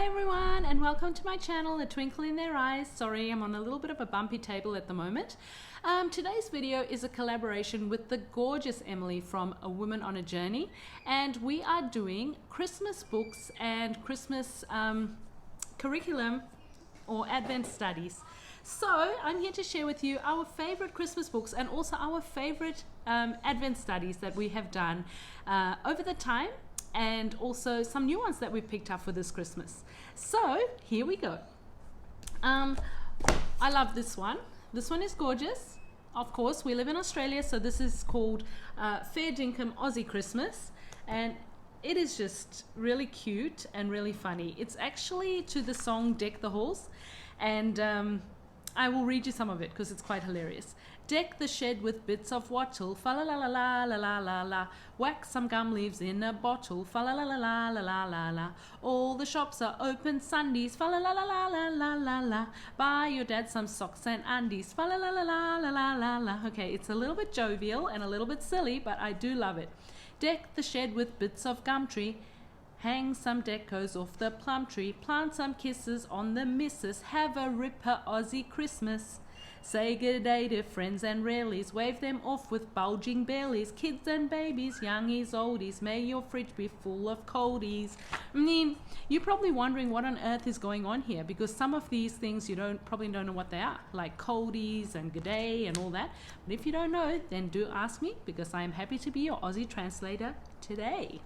Hi everyone, and welcome to my channel, A Twinkle in Their Eyes. Sorry, I'm on a little bit of a bumpy table at the moment. Today's video is a collaboration with the gorgeous Emily from A Woman on a Journey, and we are doing Christmas books and Christmas curriculum or Advent studies. So I'm here to share with you our favorite Christmas books and also our favorite Advent studies that we have done over the time, and also some new ones that we've picked up for this Christmas. So here we go. I love this one. This one is gorgeous. Of course, we live in Australia, so this is called Fair Dinkum Aussie Christmas, and it is just really cute and really funny. It's actually to the song Deck the Halls, and I will read you some of it because it's quite hilarious. Deck the shed with bits of wattle, fa la la la la la la la la. Whack some gum leaves in a bottle, fa la la la la la la la la. All the shops are open Sundays, fa la la la la la la la la. Buy your dad some socks and undies, fa la la la la la la la la. Okay, it's a little bit jovial and a little bit silly, but I do love it. Deck the shed with bits of gum tree. Hang some decos off the plum tree. Plant some kisses on the missus. Have a ripper Aussie Christmas. Say good day to friends and railies. Wave them off with bulging bellies. Kids and babies, youngies, oldies. May your fridge be full of coldies. I mean, you're probably wondering what on earth is going on here, because some of these things you probably don't know what they are, like coldies and good day and all that. But if you don't know, then do ask me, because I am happy to be your Aussie translator today.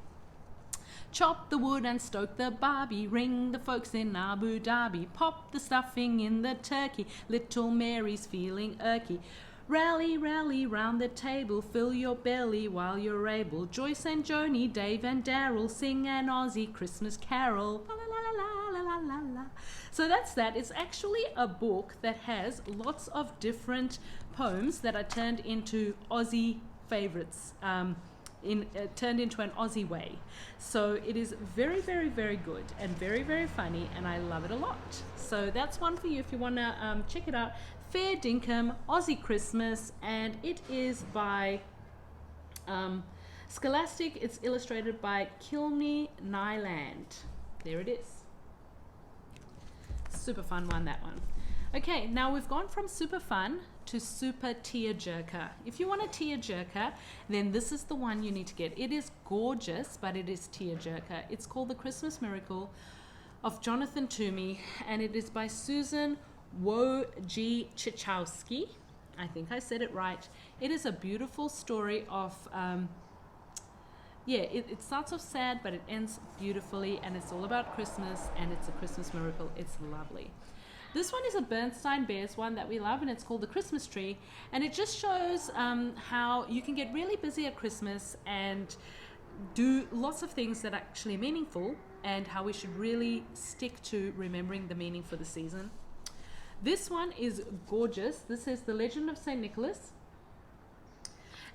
Chop the wood and stoke the barbie, ring the folks in Abu Dhabi, pop the stuffing in the turkey, little Mary's feeling irky. Rally, rally round the table, fill your belly while you're able. Joyce and Joni, Dave and Daryl, sing an Aussie Christmas carol. La, la, la, la, la, la, la. So that's that. It's actually a book that has lots of different poems that are turned into Aussie favorites. Turned into an Aussie way. So it is very, very, very good and very, very funny, and I love it a lot. So that's one for you if you want to check it out. Fair Dinkum Aussie Christmas, and it is by Scholastic. It's illustrated by Kilney Nyland. There it is. Super fun one, that one. Okay, now we've gone from super fun to super tearjerker. If you want a tearjerker, then this is the one you need to get. It is gorgeous, but it is tearjerker. It's called The Christmas Miracle of Jonathan Toomey, and it is by Susan Wojciechowski. I think I said it right. It is a beautiful story of, it starts off sad, but it ends beautifully, and it's all about Christmas, and it's a Christmas miracle. It's lovely. This one is a Bernstein Bears one that we love, and it's called The Christmas Tree, and it just shows how you can get really busy at Christmas and do lots of things that are actually meaningful, and how we should really stick to remembering the meaning for the season. This one is gorgeous. This is The Legend of St. Nicholas,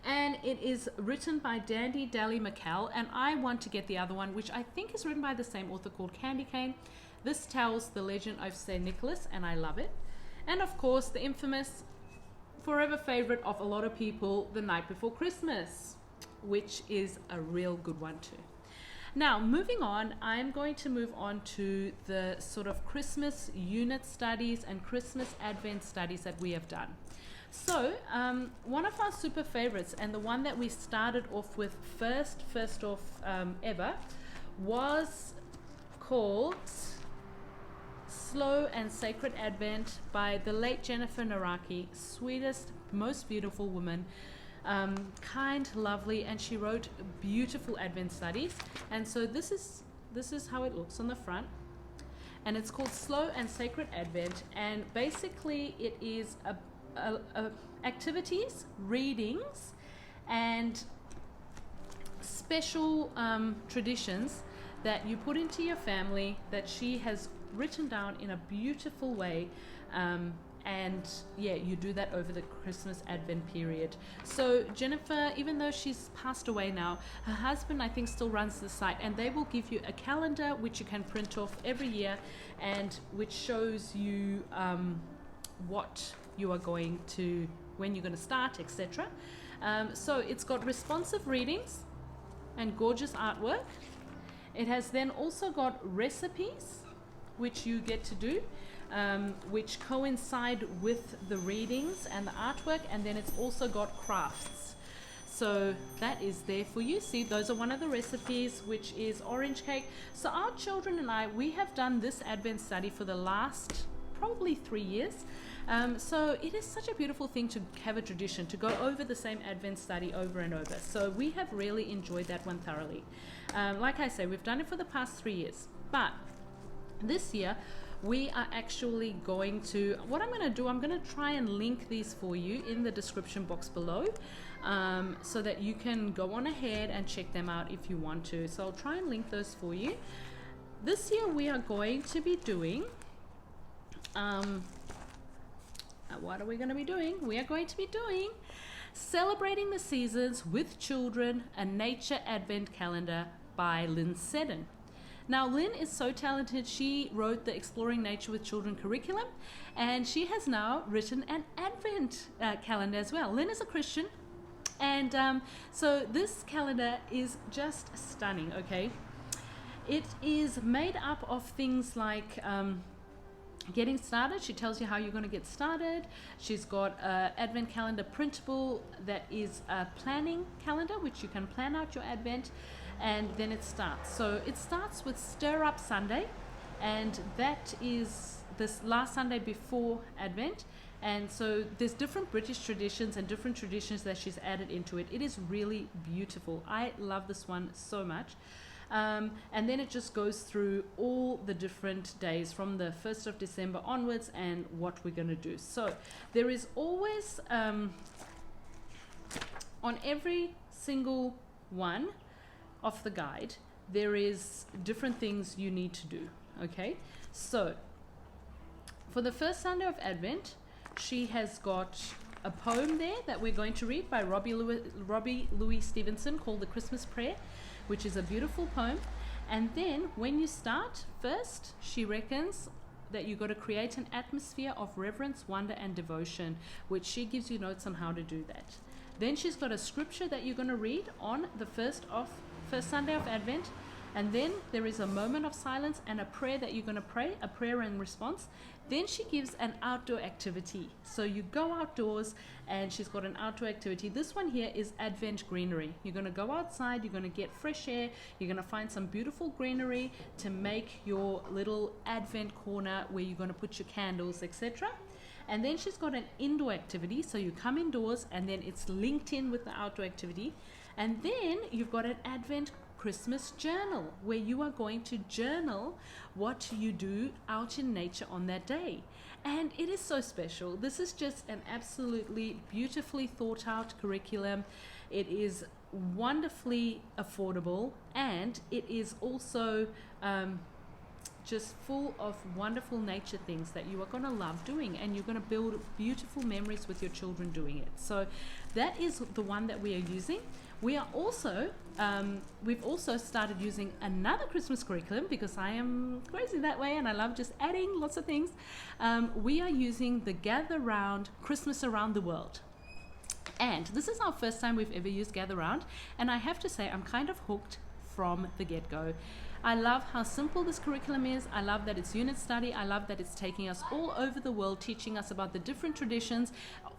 and it is written by Dandy Dally McCall, and I want to get the other one, which I think is written by the same author, called Candy Cane. This tells the legend of St. Nicholas, and I love it. And of course, the infamous, forever favorite of a lot of people, The Night Before Christmas, which is a real good one too. Now, moving on, I'm going to move on to the sort of Christmas unit studies and Christmas Advent studies that we have done. So, one of our super favorites, and the one that we started off with first off ever, was called Slow and Sacred Advent by the late Jennifer Naraki, sweetest, most beautiful woman, kind, lovely, and she wrote beautiful Advent studies. And so this is how it looks on the front, and it's called Slow and Sacred Advent, and basically it is activities, readings, and special traditions that you put into your family that she has written down in a beautiful way, and you do that over the Christmas Advent period. So Jennifer, even though she's passed away now, her husband I think still runs the site, and they will give you a calendar which you can print off every year, and which shows you what you are going to, when you're going to start, etc. So it's got responsive readings and gorgeous artwork. It has then also got recipes which you get to do, which coincide with the readings and the artwork, and then it's also got crafts. So that is there for you. See, those are one of the recipes, which is orange cake. So our children and I, we have done this Advent study for the last probably 3 years. So it is such a beautiful thing to have a tradition, to go over the same Advent study over and over. So we have really enjoyed that one thoroughly. Like I say, we've done it for the past 3 years. But this year, we are actually going to, what I'm going to do, I'm going to try and link these for you in the description box below, so that you can go on ahead and check them out if you want to. So I'll try and link those for you. This year we are going to be doing, what are we going to be doing? We are going to be doing Celebrating the Seasons with Children, a Nature Advent Calendar by Linsette. Now, Lynn is so talented. She wrote the Exploring Nature with Children curriculum, and she has now written an Advent calendar as well. Lynn is a Christian, and so this calendar is just stunning, okay? It is made up of things like getting started. She tells you how you're going to get started. She's got an Advent calendar printable that is a planning calendar, which you can plan out your Advent, and then it starts. So it starts with Stir Up Sunday, and that is this last Sunday before Advent. And so there's different British traditions and different traditions that she's added into it. It is really beautiful. I love this one so much. And then it just goes through all the different days from the 1st of December onwards and what we're going to do. So there is always, on every single one of the guide, there is different things you need to do, okay? So for the first Sunday of Advent, she has got a poem there that we're going to read by Robbie Louis Stevenson called The Christmas Prayer, which is a beautiful poem. And then when you start, first, she reckons that you've got to create an atmosphere of reverence, wonder, and devotion, which she gives you notes on how to do that. Then she's got a scripture that you're going to read on the first Sunday of Advent. And then there is a moment of silence and a prayer that you're going to pray, a prayer and response. Then she gives an outdoor activity. So you go outdoors, and she's got an outdoor activity. This one here is Advent Greenery. You're going to go outside, you're going to get fresh air, you're going to find some beautiful greenery to make your little Advent corner where you're going to put your candles, etc. And then she's got an indoor activity. So you come indoors, and then it's linked in with the outdoor activity. And then you've got an Advent Christmas journal, where you are going to journal what you do out in nature on that day. And it is so special. This is just an absolutely beautifully thought out curriculum. It is wonderfully affordable, and it is also just full of wonderful nature things that you are going to love doing, and you're going to build beautiful memories with your children doing it. So that is the one that we are using. We are also, we've also started using another Christmas curriculum, because I am crazy that way and I love just adding lots of things. We are using the Gather Round Christmas Around the World. And this is our first time we've ever used Gather Round, and I have to say I'm kind of hooked from the get-go. I love how simple this curriculum is. I love that it's unit study. I love that it's taking us all over the world, teaching us about the different traditions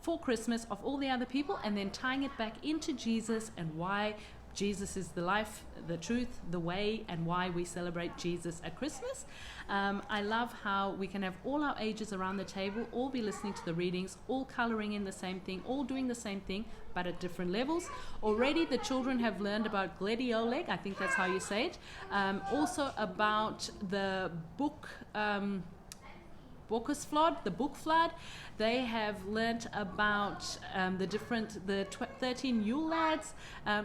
for Christmas of all the other people, and then tying it back into Jesus and why Jesus is the life, the truth, the way, and why we celebrate Jesus at Christmas. I love how we can have all our ages around the table, all be listening to the readings, all coloring in the same thing, all doing the same thing, but at different levels. Already the children have learned about Gledioleg, I think that's how you say it. Also about the book, the book flood. They have learnt about the 13 Yule lads.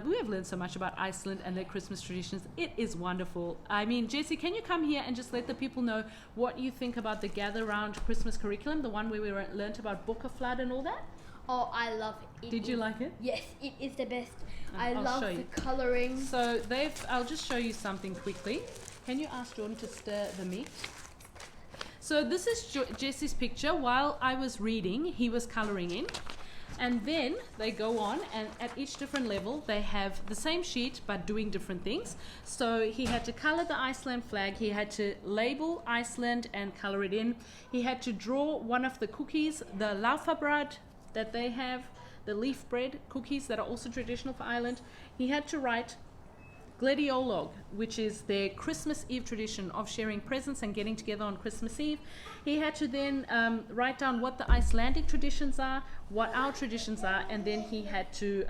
We have learned so much about Iceland and their Christmas traditions. It is wonderful. I mean, Jessie, can you come here and just let the people know what you think about the Gather Round Christmas curriculum, the one where we learnt about Book of Flood and all that? Oh, I love it. Did you like it? Yes, it is the best. I I'll love show the you. colouring. So I'll just show you something quickly. Can you ask Jordan to stir the meat? So this is Jesse's picture. While I was reading, he was colouring in. And then they go on, and at each different level they have the same sheet but doing different things. So he had to color the Iceland flag, he had to label Iceland and color it in, he had to draw one of the cookies, the laufabröd that they have, the leaf bread cookies that are also traditional for Ireland. He had to write Glediolog, which is their Christmas Eve tradition of sharing presents and getting together on Christmas Eve. He had to then write down what the Icelandic traditions are, what our traditions are, and then he had to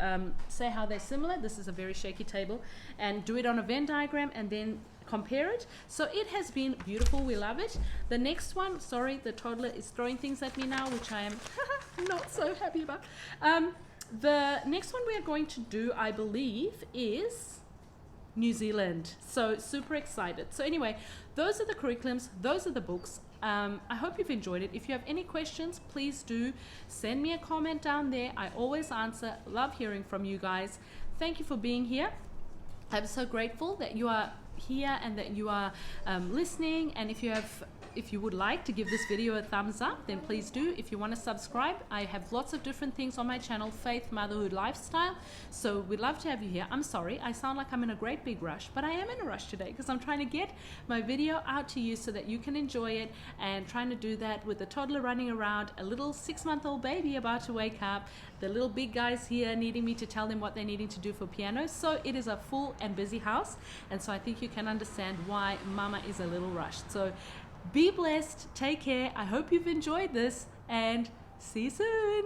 say how they're similar. This is a very shaky table, and do it on a Venn diagram and then compare it. So it has been beautiful. We love it. The next one, sorry, the toddler is throwing things at me now, which I am not so happy about. The next one we are going to do, I believe, is New Zealand. So super excited. So anyway, those are the curriculums, those are the books. I hope you've enjoyed it. If you have any questions, please do send me a comment down there. I always answer. Love hearing from you guys. Thank you for being here. I'm so grateful that you are here and that you are listening. And if you would like to give this video a thumbs up, then please do. If you want to subscribe, I have lots of different things on my channel, faith, motherhood, lifestyle. So we'd love to have you here. I'm sorry, I sound like I'm in a great big rush, but I am in a rush today because I'm trying to get my video out to you so that you can enjoy it, and trying to do that with the toddler running around, a little 6-month-old baby about to wake up, the little big guys here needing me to tell them what they're needing to do for piano. So it is a full and busy house, and so I think you can understand why mama is a little rushed. So be blessed, take care. I hope you've enjoyed this, and see you soon.